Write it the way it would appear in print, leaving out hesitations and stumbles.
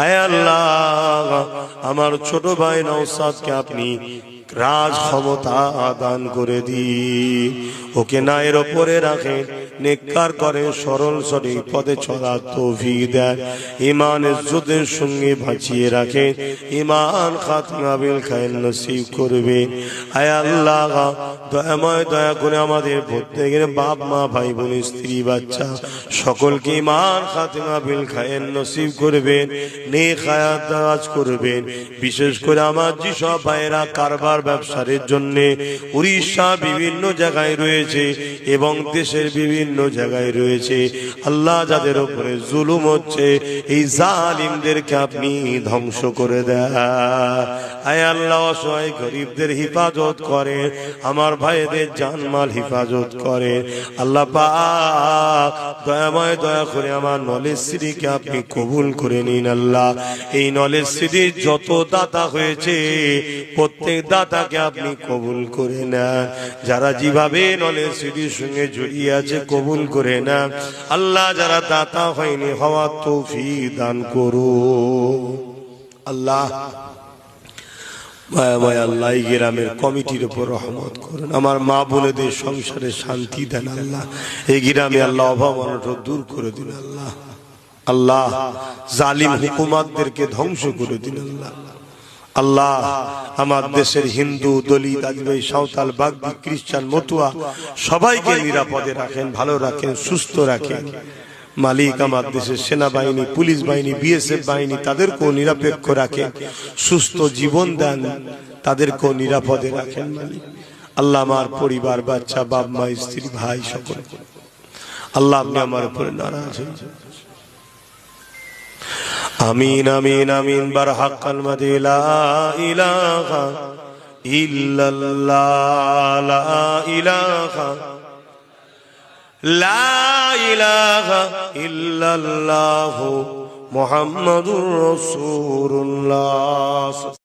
আয় আল্লাহ, আমার ছোট ভাই নওশাদকে আপনি রাজ ক্ষমতা দান করে দিন, ওকে নায়ের ওপরে রাখেন, নেককার করে সরল সঠিক পথে চলার তৌফিক দেন, ঈমান ইজ্জতের সঙ্গে বাঁচিয়ে রাখেন, ঈমান খাতমা বিল খায়র নসিব করবে। আয় আল্লাহ, দয়াময় দয়া করে আমাদের প্রত্যেকের বাপ মা ভাই বোন স্ত্রী বাচ্চা সকলকে ঈমান খাতমা বিল খায়র নসিব করবেন, নেক হায়াত দারাজ করবেন। বিশেষ করে আমার যেসব ভাইয়েরা কারবার ব্যবসার জন্য উড়িষ্যা বিভিন্ন জায়গায় রয়েছে এবং দেশের বিভিন্ন জায়গায় রয়েছে, আল্লাহ যাদের উপরে জুলুম হচ্ছে এই জালিমদেরকে আপনি ধ্বংস করে দেন। আয় আল্লাহ, অসহায় গরিবদের হিফাজত করে, আমার ভাইদের জানমাল হিফাজত করে। আল্লাহ পাক দয়াময় দয়া করে আমার নলেজ সিটিকে আপনি কবুল করে নিন। আল্লাহ, এই নলেজ সিটির যত দাতা হয়েছে প্রত্যেক দাতাকে আপনি কবুল করে নেন, যারা যেভাবে নলেজ সিটির সঙ্গে জড়িয়ে আছে কবুল করে নেন। আল্লাহ, যারা দাতা হয়নি হওয়ার তৌফিক দান করো। আল্লাহ মায়া আল্লাহ, এই গ্রামের কমিটির উপর রহমত করুন, আমার মা বোনেদের সংসারে শান্তি দেন। আল্লাহ, এই গ্রামে আল্লাহ অভাব অনটন দূর করে দিন। আল্লাহ আল্লাহ জালিম হুকুমাতদেরকে ধ্বংস করে দিন। আল্লাহ আল্লাহ, আমার দেশের হিন্দু, দলিত, আদিবাসী, সাঁওতাল, বাগদি, খ্রিস্টান, মতুয়া সবাইকে নিরাপদে রাখেন, ভালো রাখেন, সুস্থ রাখেন। মালিক, আমার দেশের সেনাবাহিনী, পুলিশ বাহিনী, বিএসএফ বাহিনী তাদেরকেও নিরপেক্ষ রাখেন, সুস্থ জীবন দেন, তাদেরকেও নিরাপদে রাখেন। মালিক আল্লাহ, আমার পরিবার, বাচ্চা, বাপ মা, স্ত্রী, ভাই সকল আল্লাহ আপনি আমার উপরে নারাজ হয়ে যান। আমিন আমিন আমিন। বারহাক কালমাতে লা ইলাহা ইল্লাল্লাহ, লা ইলাহা লা ইলাহা ইল্লাল্লাহু মুহাম্মাদুর রাসূলুল্লাহ।